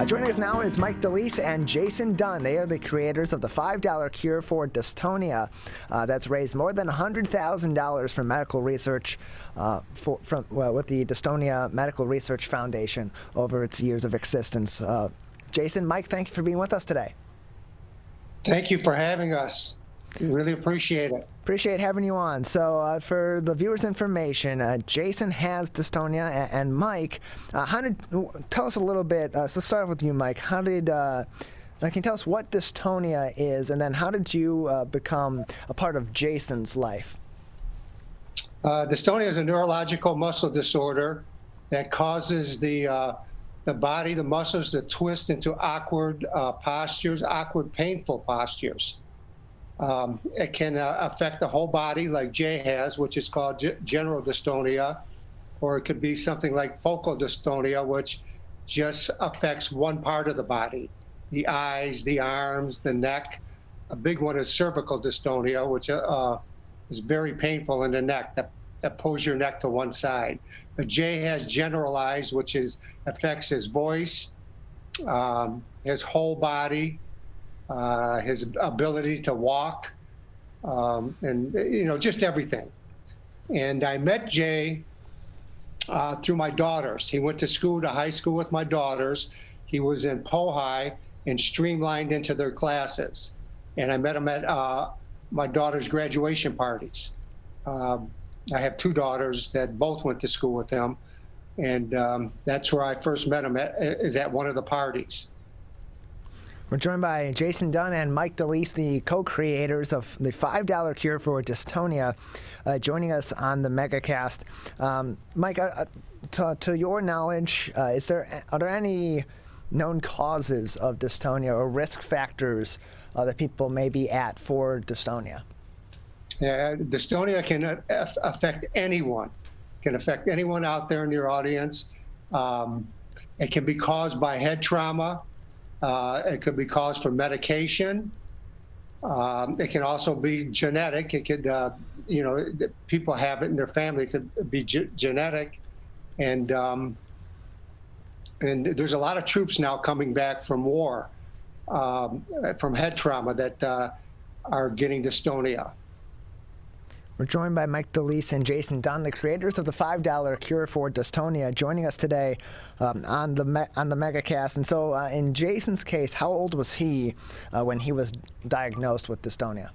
Joining us now is Mike Delise and Jason Dunn. They are the creators of the $5 cure for dystonia that's raised more than $100,000 for medical research with the Dystonia Medical Research Foundation over its years of existence. Jason, Mike, thank you for being with us today. Thank you for having us. We really appreciate it. Appreciate having you on. So for the viewers' information, Jason has dystonia, and Mike, tell us a little bit, so let's start with you, Mike. Can you tell us what dystonia is, and then how did you become a part of Jason's life? Dystonia is a neurological muscle disorder that causes the body, the muscles to twist into awkward postures, awkward, painful postures. It can affect the whole body like Jay has, which is called general dystonia, or it could be something like focal dystonia, which just affects one part of the body, the eyes, the arms, the neck. A big one is cervical dystonia, which is very painful in the neck, that pulls your neck to one side. But Jay has generalized, which affects his voice, his whole body, his ability to walk, and just everything. And I met Jay through my daughters. He went to high school with my daughters. He was in Pohai and streamlined into their classes. And I met him at my daughter's graduation parties. I have two daughters that both went to school with him, and that's where I first met him is at one of the parties. We're joined by Jason Dunn and Mike Delise, the co-creators of the $5 cure for dystonia, joining us on the MegaCast. Mike, to your knowledge, are there any known causes of dystonia or risk factors that people may be at for dystonia? Yeah, dystonia can affect anyone. Can affect anyone out there in your audience. It can be caused by head trauma. It could be caused from medication. It can also be genetic. It could, people have it in their family. It could be genetic, and there's a lot of troops now coming back from war, from head trauma that are getting dystonia. We're joined by Mike Delise and Jason Dunn, the creators of the $5 cure for dystonia, joining us today on the MegaCast. And so, in Jason's case, how old was he when he was diagnosed with dystonia?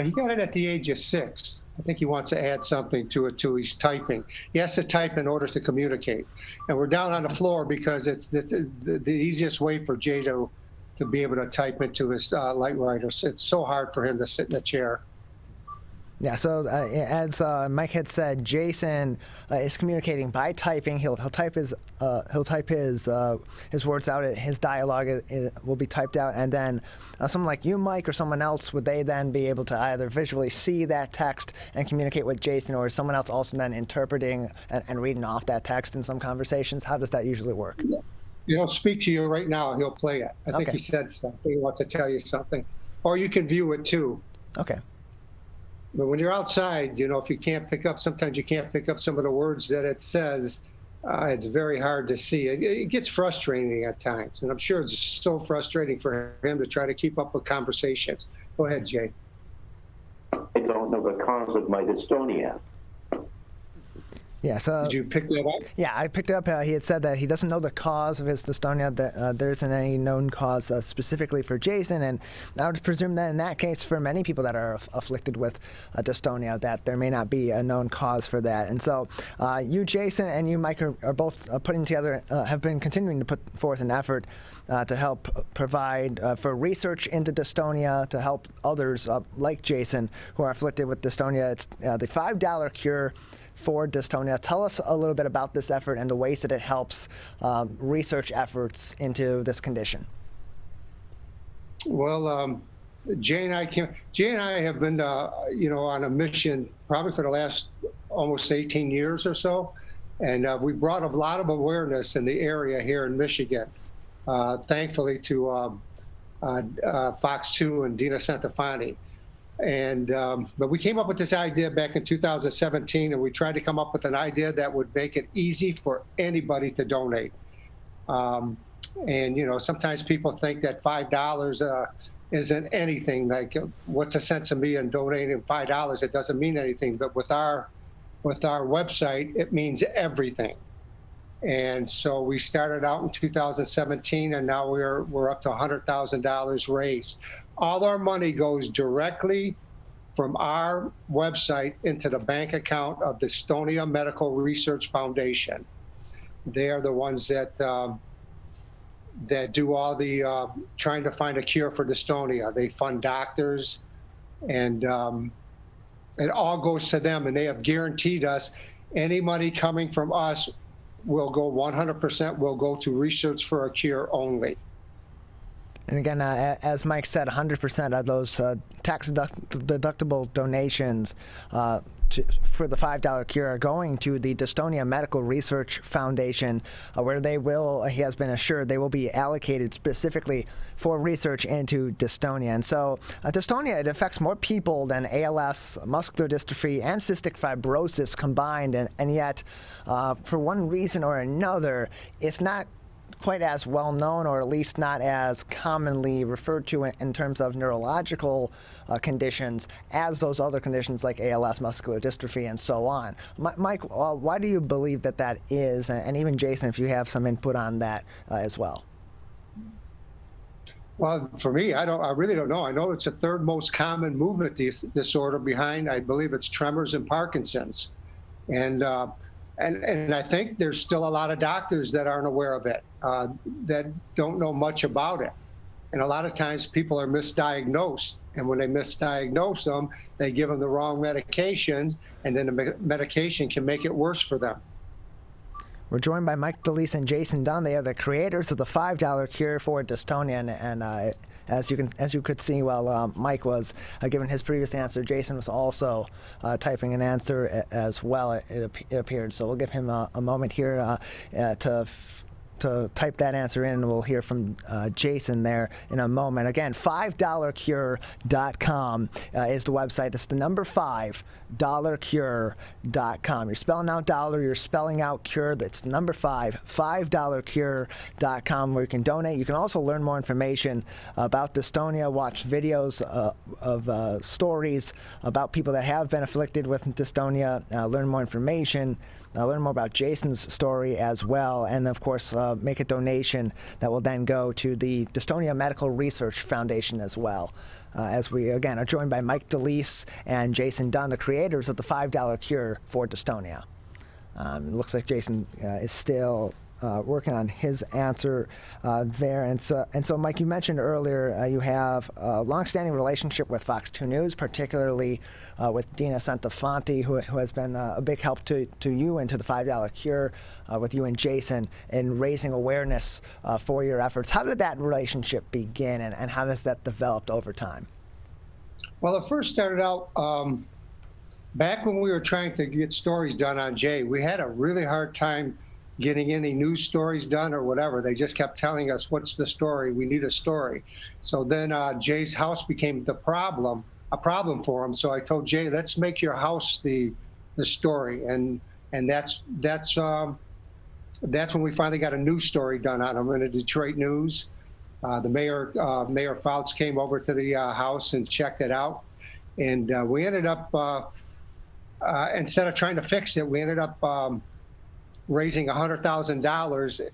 He got it at the age of 6. I think he wants to add something to it too. He's typing. He has to type in order to communicate. And we're down on the floor because this is the easiest way for Jay to be able to type into his light writers. It's so hard for him to sit in a chair. Yeah, so as Mike had said, Jason is communicating by typing. He'll type his words out. His dialogue will be typed out, and then someone like you, Mike, or someone else, would they then be able to either visually see that text and communicate with Jason, or is someone else also then interpreting and reading off that text in some conversations? How does that usually work? He'll speak to you right now, and he'll play it. I think he said something. He wants to tell you something, or you can view it too. Okay. But when you're outside, if you can't pick up, sometimes you can't pick up some of the words that it says. It's very hard to see. It gets frustrating at times, and I'm sure it's so frustrating for him to try to keep up with conversations. Go ahead, Jay. I don't know the cause of my dystonia. Yeah, so... Did you pick that up? Yeah, I picked it up. He had said that he doesn't know the cause of his dystonia, that there isn't any known cause specifically for Jason, and I would presume that in that case, for many people that are afflicted with dystonia, that there may not be a known cause for that. And so you, Jason, and you, Mike, are both putting together, have been continuing to put forth an effort to help provide for research into dystonia, to help others like Jason who are afflicted with dystonia. It's the $5 cure for dystonia. Tell us a little bit about this effort and the ways that it helps research efforts into this condition. Well, Jay and I have been, on a mission probably for the last almost 18 years or so, and we brought a lot of awareness in the area here in Michigan, thankfully to Fox 2 and Dina Centofanti. And but we came up with this idea back in 2017, and we tried to come up with an idea that would make it easy for anybody to donate. And, you know, sometimes people think that $5 isn't anything. Like, what's the sense of me in donating $5? It doesn't mean anything. But with our website, it means everything. And so we started out in 2017, and now we're up to $100,000 raised. All our money goes directly from our website into the bank account of the Dystonia Medical Research Foundation. They are the ones that do all the trying to find a cure for dystonia. They fund doctors, and it all goes to them. And they have guaranteed us any money coming from us will go 100% will go to research for a cure only. And again, as Mike said, 100% of those tax deductible donations for the $5 cure are going to the Dystonia Medical Research Foundation, where they will, he has been assured, they will be allocated specifically for research into dystonia. And so dystonia, it affects more people than ALS, muscular dystrophy, and cystic fibrosis combined. And yet, for one reason or another, it's not quite as well known, or at least not as commonly referred to in terms of neurological conditions as those other conditions like ALS, muscular dystrophy, and so on. Mike, why do you believe that is? And even Jason, if you have some input on that as well. Well, for me, I really don't know. I know it's the third most common movement disorder behind, I believe it's tremors and Parkinson's. And I think there's still a lot of doctors that aren't aware of it, that don't know much about it. And a lot of times people are misdiagnosed. And when they misdiagnose them, they give them the wrong medication, and then the medication can make it worse for them. We're joined by Mike, Delise, and Jason Dunn. They are the creators of the $5 Cure for Dystonia, and as you could see while Mike was giving his previous answer, Jason was also typing an answer as well. It appeared. So we'll give him a moment here to type that answer in, and we'll hear from Jason there in a moment. Again, 5cure4Dystonia.com is the website. It's the number 5, $cure.com. You're spelling out dollar, you're spelling out cure. That's number 5, $cure.com, where you can donate. You can also learn more information about dystonia, watch videos of stories about people that have been afflicted with dystonia, learn more information, learn more about Jason's story as well, and of course make a donation that will then go to the Dystonia Medical Research Foundation as well. As we again are joined by Mike Delise and Jason Dunn, the creators of the $5 Cure for Dystonia. It looks like Jason is still working on his answer there. And so, Mike, you mentioned earlier you have a longstanding relationship with Fox 2 News, particularly with Dina Santafanti, who has been a big help to you and to the $5 Cure with you and Jason in raising awareness for your efforts. How did that relationship begin, and how has that developed over time? Well, it first started out back when we were trying to get stories done on Jay. We had a really hard time getting any news stories done or whatever. They just kept telling us, what's the story? We need a story. So then Jay's house became a problem for him. So I told Jay, let's make your house the story. And that's when we finally got a news story done on him in the Detroit News. The Mayor Fouts came over to the house and checked it out. And we ended up, instead of trying to fix it, we ended up raising $100,000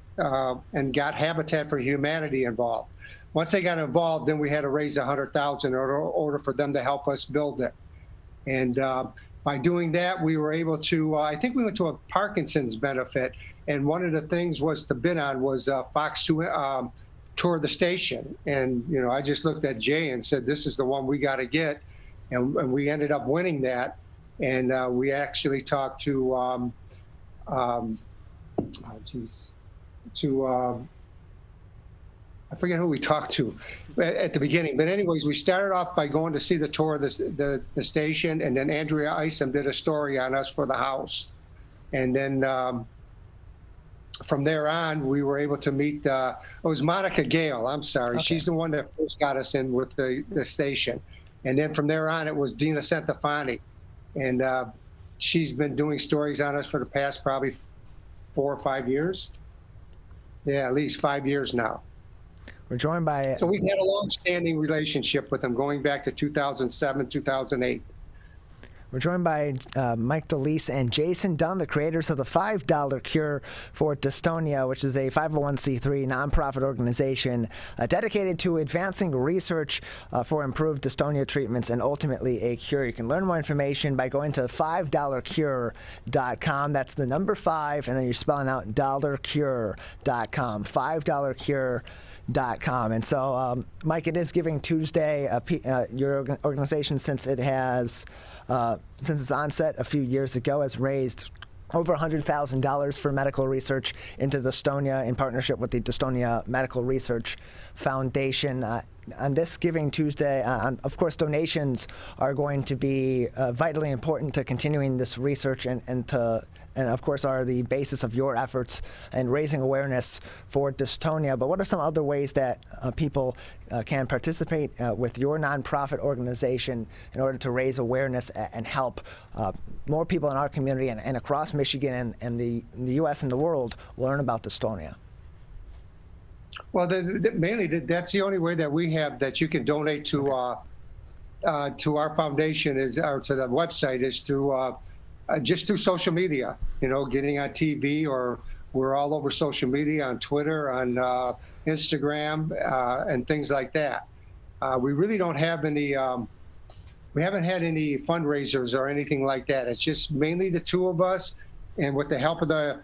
and got Habitat for Humanity involved. Once they got involved, then we had to raise $100,000 in order for them to help us build it. And by doing that, we were able to, I think we went to a Parkinson's benefit, and one of the things was to bid on was Fox 2 tour the station. And, you know, I just looked at Jay and said, this is the one we got to get. And we ended up winning that. And we actually talked to, I forget who we talked to at the beginning. But anyways, we started off by going to see the tour of the station, and then Andrea Isom did a story on us for the house. And then from there on, we were able to meet, it was Monica Gale, I'm sorry. Okay. She's the one that first got us in with the station. And then from there on, it was Dina Santafanti. And she's been doing stories on us for the past probably 4 or 5 years. Yeah, at least 5 years now. We're joined by So we've had a long-standing relationship with them going back to 2007, 2008. We're joined by Mike Delise and Jason Dunn, the creators of the $5 Cure for Dystonia, which is a 501c3 nonprofit organization dedicated to advancing research for improved dystonia treatments and ultimately a cure. You can learn more information by going to 5cure4Dystonia.com. That's the number 5, and then you're spelling out $cure.com. $5cure.com. And so, Mike, it is Giving Tuesday. Your organization, since its onset a few years ago, has raised over $100,000 for medical research into dystonia in partnership with the Dystonia Medical Research Foundation. On this Giving Tuesday, of course, donations are going to be vitally important to continuing this research and of course are the basis of your efforts in raising awareness for dystonia. But what are some other ways that people can participate with your nonprofit organization in order to raise awareness and help more people in our community and across Michigan and the U.S. and the world learn about dystonia? Well, mainly that's the only way that we have that you can donate to our foundation or to the website is through just through social media. You know, getting on TV, or we're all over social media, on Twitter, on Instagram, and things like that. We really don't have any. We haven't had any fundraisers or anything like that. It's just mainly the two of us, and with the help of the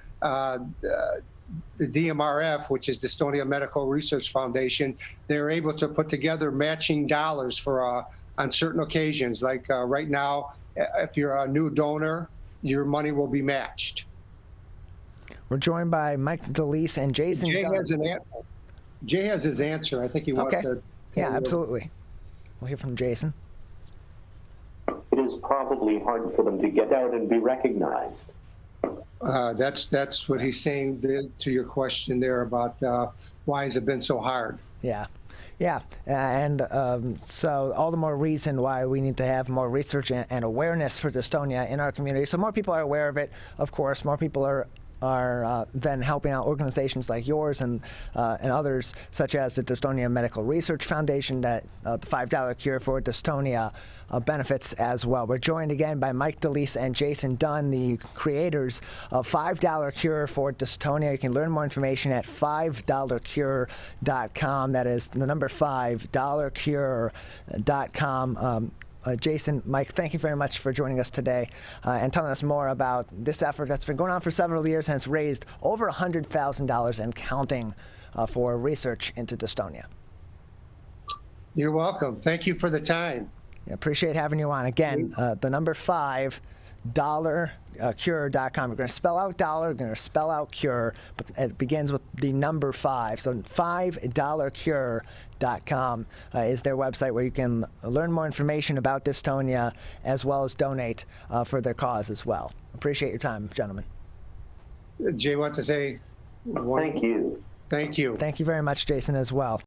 DMRF, which is Dystonia Medical Research Foundation, they're able to put together matching dollars for on certain occasions. Like right now, if you're a new donor, your money will be matched. We're joined by Mike Delise and Jason Dunn. Jay has his answer. I think he wants to. Yeah, absolutely. We'll hear from Jason. It is probably hard for them to get out and be recognized. That's what he's saying to your question there about why has it been so hard? Yeah. Yeah, and so all the more reason why we need to have more research and awareness for dystonia in our community. So more people are aware of it, of course. More people are then helping out organizations like yours and others, such as the Dystonia Medical Research Foundation, that the $5 Cure for Dystonia benefits as well. We're joined again by Mike Delise and Jason Dunn, the creators of $5 Cure for Dystonia. You can learn more information at 5cure.com. That is the number 5, $cure.com. Jason, Mike, thank you very much for joining us today and telling us more about this effort that's been going on for several years and has raised over $100,000 and counting for research into dystonia. You're welcome. Thank you for the time. Yeah, appreciate having you on. Again, the number 5, $cure.com. We're going to spell out dollar, we're going to spell out cure, but it begins with the number 5. So $5cure.com is their website where you can learn more information about dystonia as well as donate for their cause as well. Appreciate your time, gentlemen. Jay wants to say one. Thank you. Thank you. Thank you very much, Jason, as well.